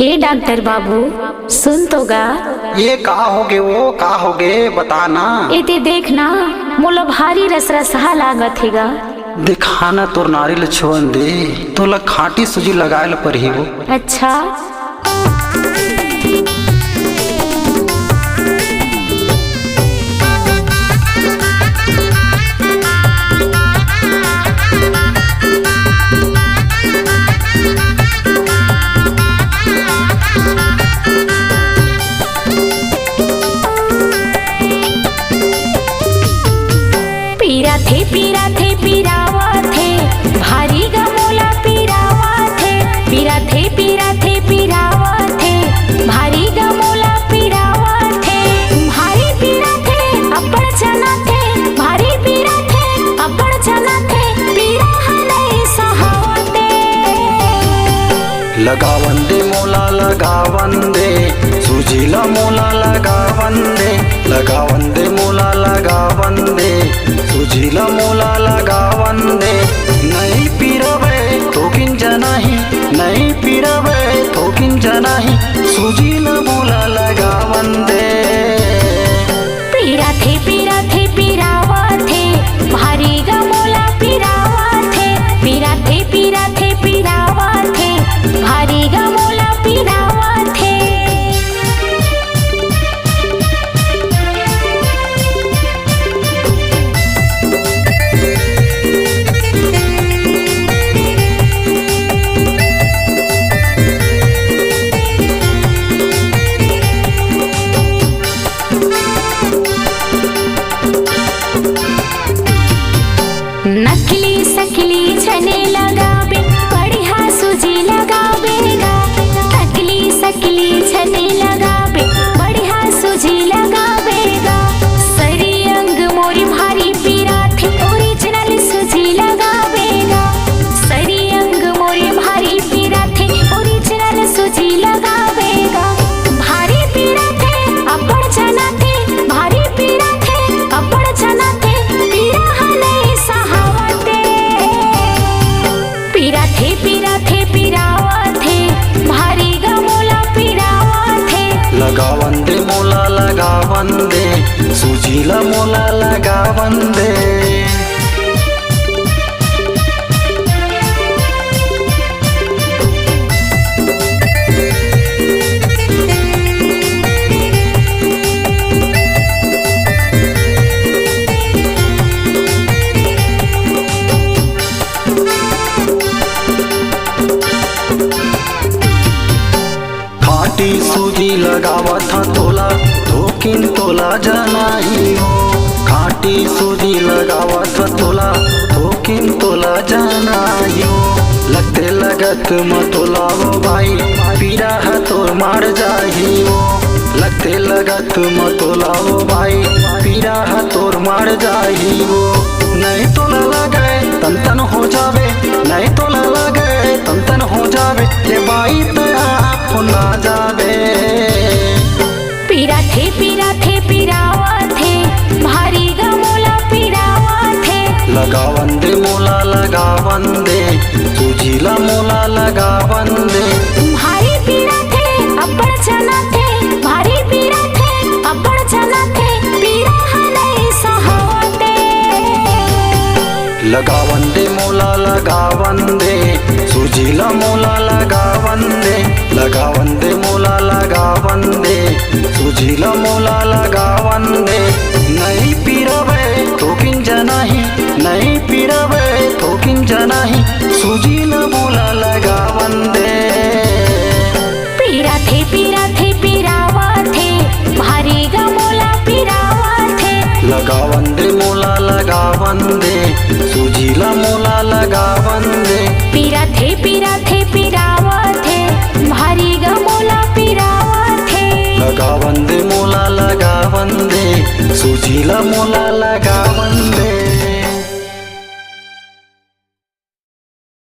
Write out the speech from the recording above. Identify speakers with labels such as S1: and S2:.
S1: ए doctor बाबू सुन तो गा।
S2: ये का होगे वो का होगे बताना।
S1: एते देखना मोला भारी रस रसहा लागत हेगा।
S2: दिखाना तोर नारियल छुअन दे तोला खाटी सूजी लगाए पर ही वो।
S1: अच्छा पीरा थे पीरावा थे भारी गमोला पीरावा थे पीरा थे पीरावा थे भारी गमोला पीरावा थे भारी पीरा थे अब्बड़ चना थे भारी पीरा थे अब्बड़ चना थे पीरा हले सहावते
S2: लगावन दे मोला लगावन दे सूजीला मोला लगावन दे लगावन दे मोला लगावन दे सूजीला मोला लगावन दे नहीं पीरवे थोकिन जनाही नहीं पीरवे थोकिन जनाही सूजीला मोला लगावन दे
S1: पीरा थे पीरावा थे भारी गमोला पीरावा थे पीरा थे पीरावा थे भारी गमोला पीरावा थे। नकली सकली छने लगाबे बढ़िया सूजी लगाबेगा नकली सकली छने लगाबे बढ़िया सूजी लगाबेगा सरी अंग मोरी भारी पीरा थे ओरिजिनल सूजी लगाबेगा सरी अंग मोरी भारी पीरा थे ओरिजिनल सूजी लगाबेगा भारी पीरा थे अब्बड़ चना थे भारी पीरा थे अब्बड़ चना थे पीरा हले सहावते पीरा थे पीरावा थे भारी गमोला पीरावा थे
S2: लगावन दे मोला लगावन दे सूजीला मोला लगावन दे खाटी सूजी लगावा था तोला थोकिन तोला जनाही हो खाटी सूजी लगावा था तोला थोकिन तोला जनाही हो लगते लगत मतोला वो भाई पीरा है तोर मार जाही हो लगते लगत मतोला वो भाई पीरा है तोर मार जाही हो नहीं तोला लगे तन तन हो जावे नहीं तोला लगे तन तन हो जावे ये बाई तया फुला जावे
S1: पीरा थे पीरावा थे भारी गमोला पीरावा थे
S2: लगावन दे मोला लगावन दे सूजीला मोला लगावन दे
S1: भारी पीरा थे अब्बड़ चना थे भारी पीरा थे अब्बड़ चना थे पीरा हले सहावते
S2: लगावन दे मोला लगावन दे सूजीला मोला लगावन दे लगावन दे मोला लगावन दे सूजीला मोला लगावन दे नहीं पीरवे थोकिन जनाही नहीं पीरवे थोकिन जनाही सूजीला मोला लगावन दे
S1: पीरा थे पीरावा थे भारी गमोला पीरावा थे
S2: लगावन दे मोला लगावन दे सूजीला मोला लगावन दे
S1: पीरा थे पीरावा थे भारी गमोला पीरावा थे
S2: लगावन दे मोला लगावन दे सूजीला मोला लगा